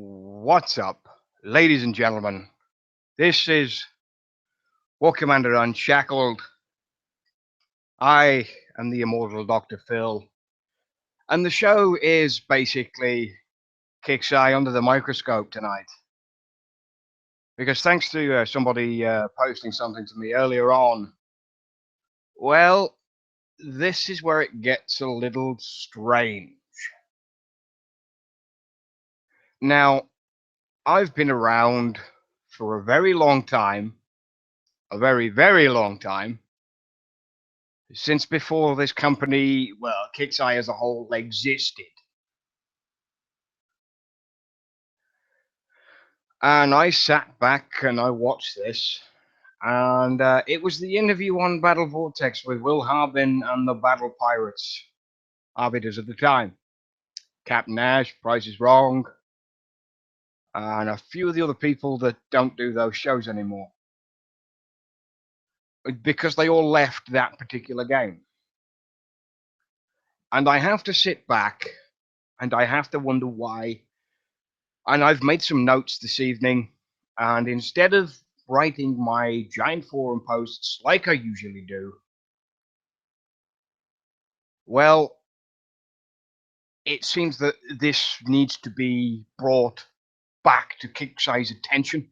What's up, ladies and gentlemen? This is Commander Unshackled. I am the immortal Dr. Phil, and the show is basically Kixeye under the microscope tonight. Because thanks to somebody posting something to me earlier on, well, this is where it gets a little strange. Now, I've been around for a very long time, a very, very long time, since before this company, well, Kixeye as a whole existed. And I sat back and I watched this, and it was the interview on Battle Vortex with Will Harbin and the Battle Pirates arbiters at the time. Captain Nash, Price is Wrong, and a few of the other people that don't do those shows anymore. Because they all left that particular game. And I have to sit back and I have to wonder why. And I've made some notes this evening, and instead of writing my giant forum posts like I usually do, well, it seems that this needs to be brought back to Kixeye's attention,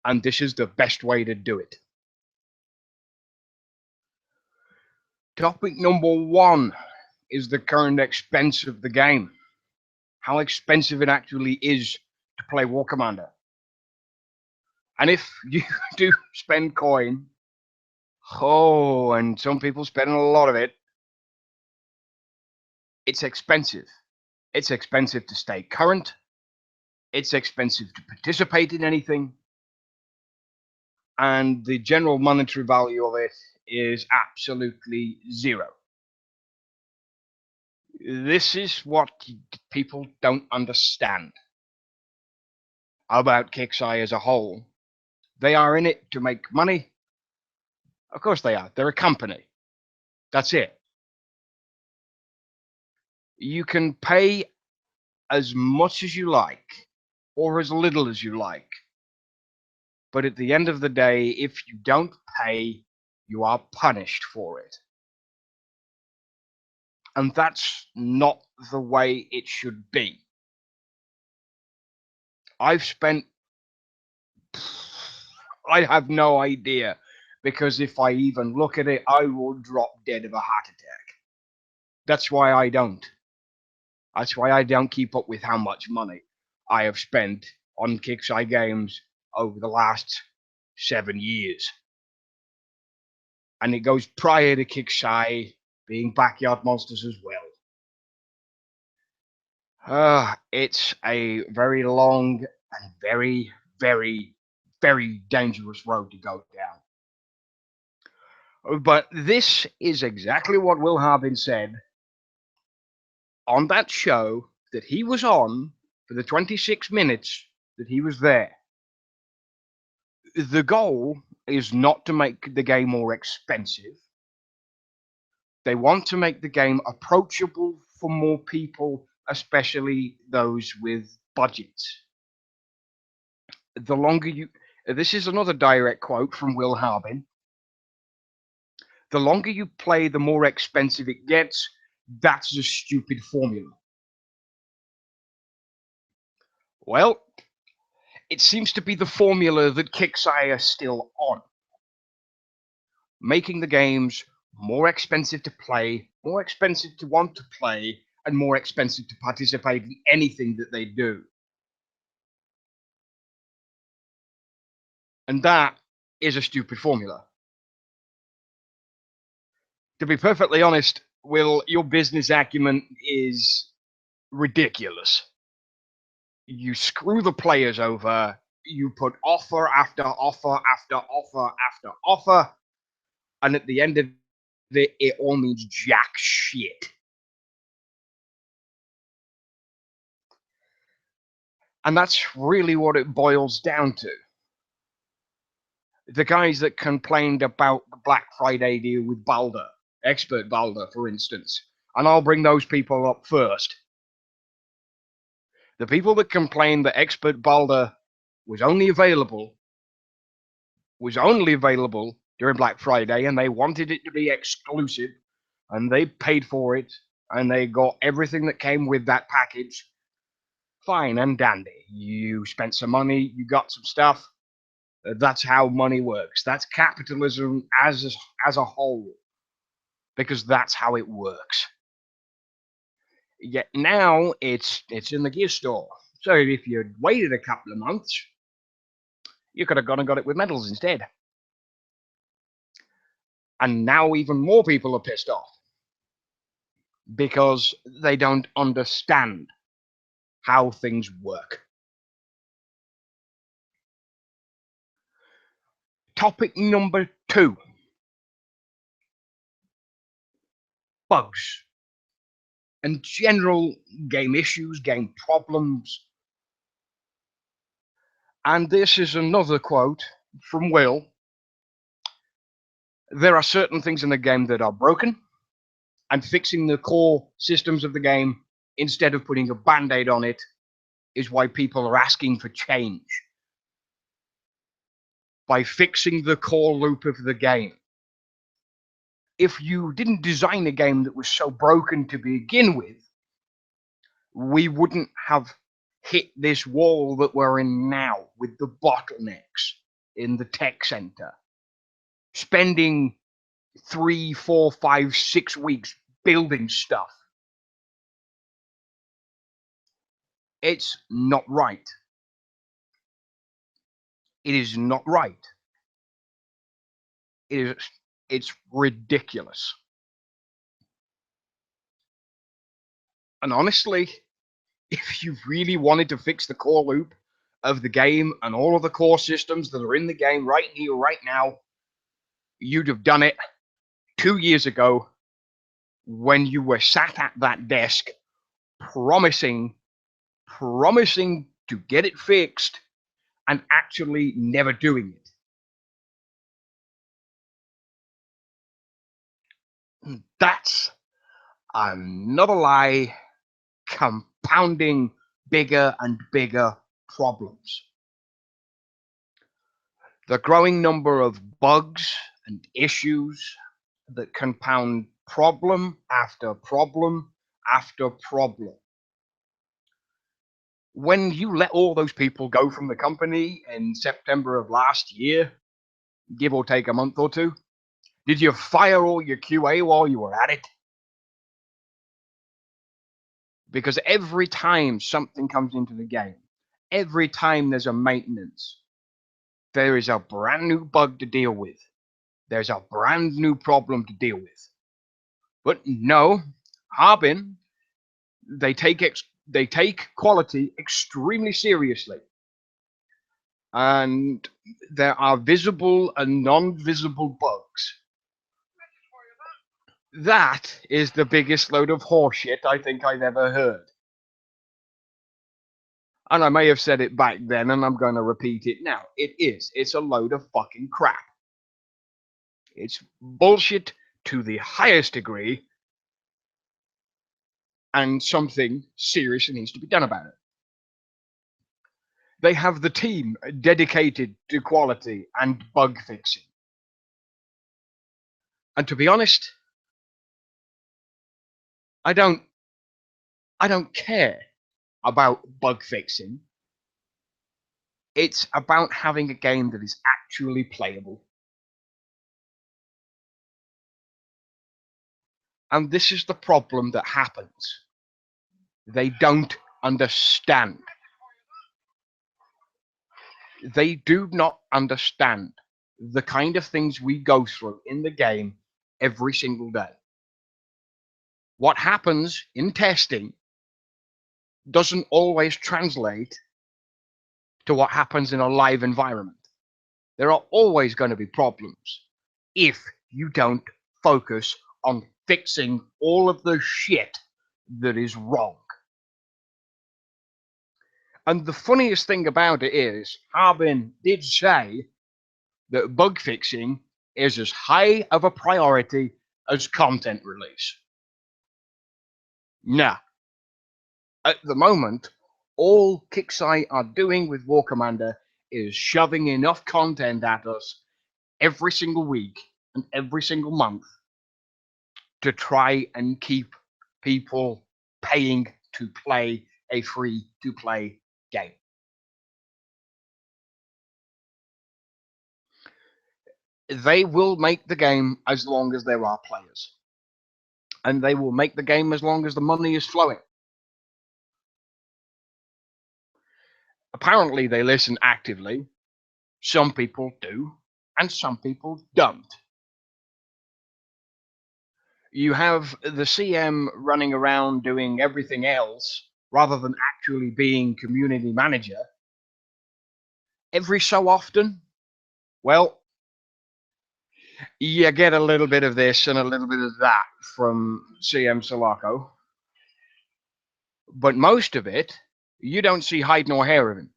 and this is the best way to do it. Topic number one is the current expense of the game. How expensive it actually is to play War Commander. And if you do spend coin, and some people spend a lot of it, it's expensive. It's expensive to stay current. It's expensive to participate in anything. And the general monetary value of it is absolutely zero. This is what people don't understand about Kixeye as a whole. They are in it to make money. Of course they are. They're a company. That's it. You can pay as much as you like or as little as you like. But at the end of the day, if you don't pay, you are punished for it. And that's not the way it should be. I've spent... I have no idea, because if I even look at it, I will drop dead of a heart attack. That's why I don't. That's why I don't keep up with how much money I have spent on Kixeye games over the last 7 years. And it goes prior to Kixeye being Backyard Monsters as well. It's a very long and very, very, very dangerous road to go down. But this is exactly what Will Harbin said on that show that he was on for the 26 minutes that he was there. The goal is not to make the game more expensive. They want to make the game approachable for more people, especially those with budgets. The longer you... This is another direct quote from Will Harbin. The longer you play, the more expensive it gets. That's a stupid formula. Well, it seems to be the formula that Kixeye is still on. Making the games more expensive to play, more expensive to want to play, and more expensive to participate in anything that they do. And that is a stupid formula. To be perfectly honest, Will, your business acumen is ridiculous. You screw the players over, you put offer after offer after offer after offer, and at the end of it, it all means jack shit. And that's really what it boils down to. The guys that complained about the Black Friday deal with Balder, Expert Balder, for instance, and I'll bring those people up first. The people that complained that Expert Balder was only available during Black Friday, and they wanted it to be exclusive, and they paid for it, and they got everything that came with that package. Fine and dandy. You spent some money, you got some stuff. That's how money works. That's capitalism as a whole, because that's how it works. Yet now it's in the gear store. So if you'd waited a couple of months, you could have gone and got it with medals instead. And now even more people are pissed off because they don't understand how things work. Topic number 2. Bugs and general game issues, game problems. And this is another quote from Will. There are certain things in the game that are broken, and fixing the core systems of the game instead of putting a band-aid on it is why people are asking for change. By fixing the core loop of the game. If you didn't design a game that was so broken to begin with, we wouldn't have hit this wall that we're in now with the bottlenecks in the tech center. Spending 3, 4, 5, 6 weeks building stuff. It's not right. It is not right. It's ridiculous. And honestly, if you really wanted to fix the core loop of the game and all of the core systems that are in the game right here, right now, you'd have done it 2 years ago when you were sat at that desk promising to get it fixed and actually never doing it. That's another lie compounding bigger and bigger problems. The growing number of bugs and issues that compound problem after problem after problem. When you let all those people go from the company in September of last year, give or take a month or two, did you fire all your QA while you were at it? Because every time something comes into the game, every time there's a maintenance, there is a brand new bug to deal with. There's a brand new problem to deal with. But no, Harbin, they take quality extremely seriously. And there are visible and non-visible bugs. That is the biggest load of horseshit I think I've ever heard. And I may have said it back then, and I'm going to repeat it now. It is. It's a load of fucking crap. It's bullshit to the highest degree, and something serious needs to be done about it. They have the team dedicated to quality and bug fixing. And to be honest, I don't care about bug fixing. It's about having a game that is actually playable. And this is the problem that happens. They don't understand. They do not understand the kind of things we go through in the game every single day. What happens in testing doesn't always translate to what happens in a live environment. There are always going to be problems if you don't focus on fixing all of the shit that is wrong. And the funniest thing about it is, Harbin did say that bug fixing is as high of a priority as content release. Now, at the moment, All Kixeye are doing with War Commander is shoving enough content at us every single week and every single month to try and keep people paying to play a free-to-play game. They will make the game as long as there are players. And they will make the game as long as the money is flowing. Apparently, they listen actively. Some people do, and some people don't. You have the CM running around doing everything else rather than actually being community manager. Every so often, well, you get a little bit of this and a little bit of that from CM Sulaco. But most of it, you don't see hide nor hair of him.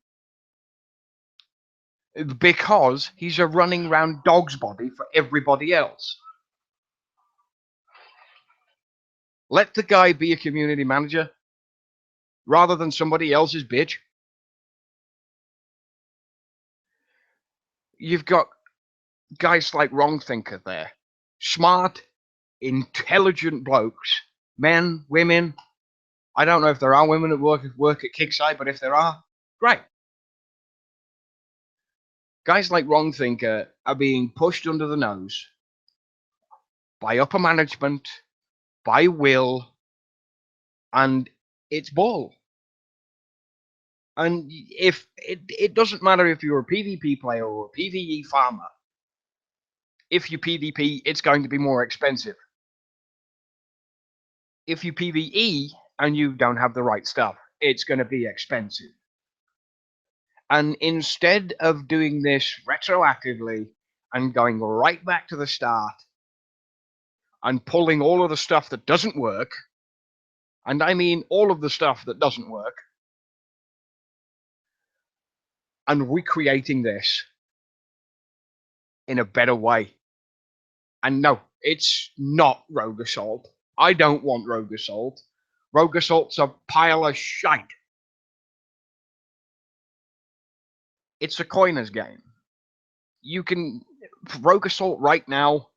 Because he's a running round dog's body for everybody else. Let the guy be a community manager rather than somebody else's bitch. You've got guys like Wrong Thinker there. Smart, intelligent blokes. Men, women. I don't know if there are women that work at Kixeye, but if there are, great. Guys like Wrong Thinker are being pushed under the nose by upper management, by Will, and it's ball. And if it doesn't matter if you're a PvP player or a PvE farmer, if you PvP, it's going to be more expensive. If you PvE and you don't have the right stuff, it's going to be expensive. And instead of doing this retroactively and going right back to the start and pulling all of the stuff that doesn't work, and I mean all of the stuff that doesn't work, and recreating this in a better way. And no, it's not Rogue Assault. I don't want Rogue Assault. Rogue Assault's a pile of shite. It's a coiner's game. You can... Rogue Assault right now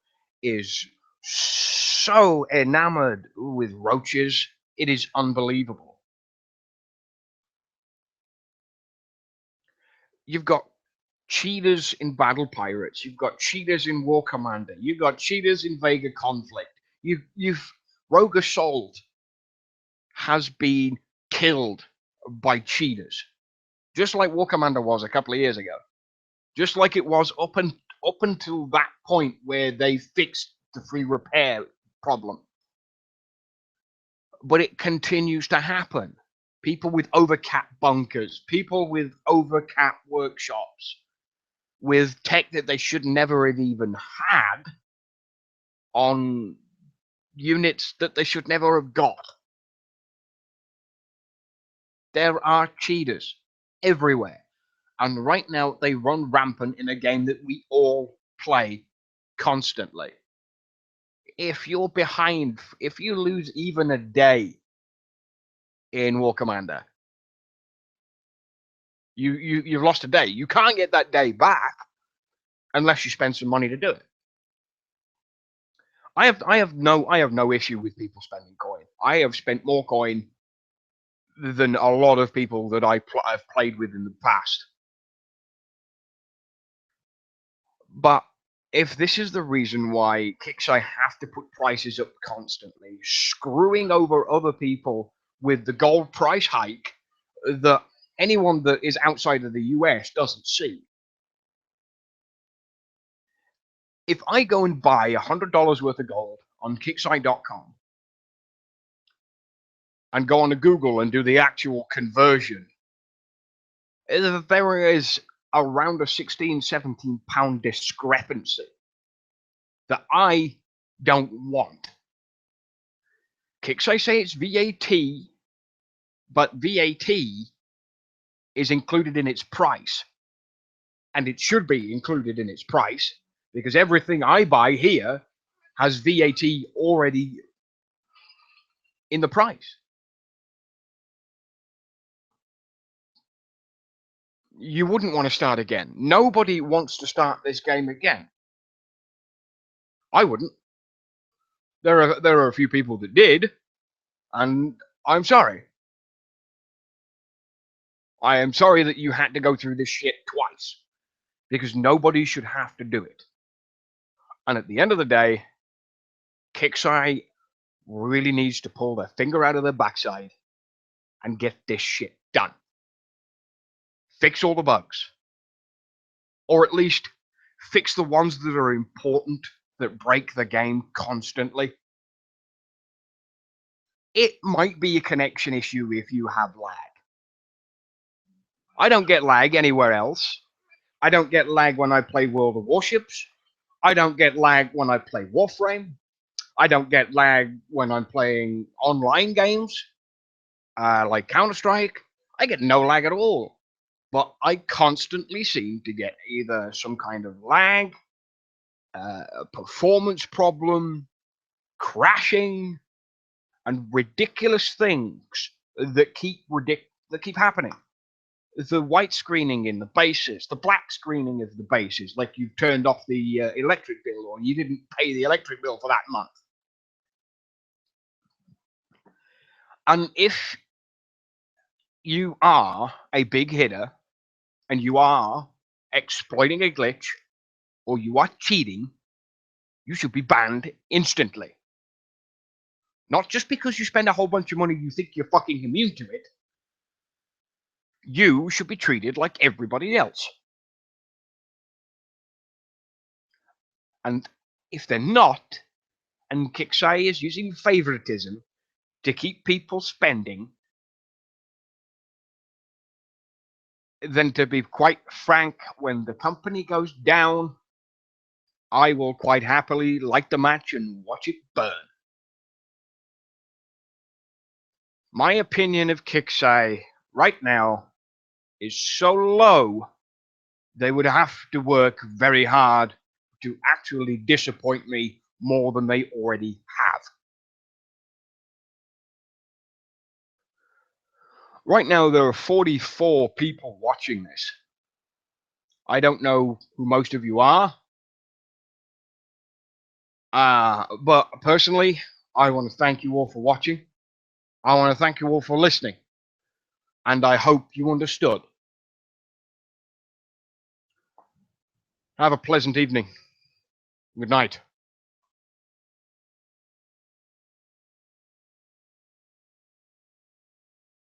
is so enamored with roaches. It is unbelievable. You've got cheaters in Battle Pirates. You've got cheaters in War Commander. You've got cheaters in Vega Conflict. Rogue Assault has been killed by cheaters, just like War Commander was a couple of years ago, just like it was up until that point where they fixed the free repair problem. But it continues to happen. People with overcap bunkers, people with overcap workshops, with tech that they should never have even had on units that they should never have got. There are cheaters everywhere. And right now, they run rampant in a game that we all play constantly. If you're behind, if you lose even a day in War Commander, you've lost a day. You can't get that day back unless you spend some money to do it. I have no issue with people spending coin. I have spent more coin than a lot of people that I've played with in the past. But if this is the reason why Kixeye have to put prices up constantly, screwing over other people with the gold price hike that anyone that is outside of the US doesn't see. If I go and buy $100 worth of gold on Kixeye.com and go on to Google and do the actual conversion, there is around a 16, 17 pound discrepancy that I don't want. Kixeye say it's VAT, but VAT is included in its price. And it should be included in its price because everything I buy here has VAT already in the price. you wouldn't want to start again. Nobody wants to start this game again. I wouldn't. There are a few people that did, and I'm sorry. I am sorry that you had to go through this shit twice, because nobody should have to do it. And at the end of the day, Kixeye really needs to pull their finger out of their backside and get this shit done. Fix all the bugs. Or at least fix the ones that are important, that break the game constantly. It might be a connection issue if you have lag. I don't get lag anywhere else. I don't get lag when I play World of Warships. I don't get lag when I play Warframe. I don't get lag when I'm playing online games, like Counter-Strike. I get no lag at all. But I constantly seem to get either some kind of lag, a performance problem, crashing, and ridiculous things that keep happening. The white screening in the bases, the black screening of the bases, like you've turned off the electric bill or you didn't pay the electric bill for that month. And if you are a big hitter and you are exploiting a glitch or you are cheating, you should be banned instantly. Not just because you spend a whole bunch of money you think you're fucking immune to it. You should be treated like everybody else. And if they're not, and Kixeye is using favoritism to keep people spending, then to be quite frank, when the company goes down, I will quite happily light the match and watch it burn. My opinion of Kixeye right now is so low, they would have to work very hard to actually disappoint me more than they already have. Right now, there are 44 people watching this. I don't know who most of you are. But personally, I want to thank you all for watching. I want to thank you all for listening. And I hope you understood. Have a pleasant evening. Good night.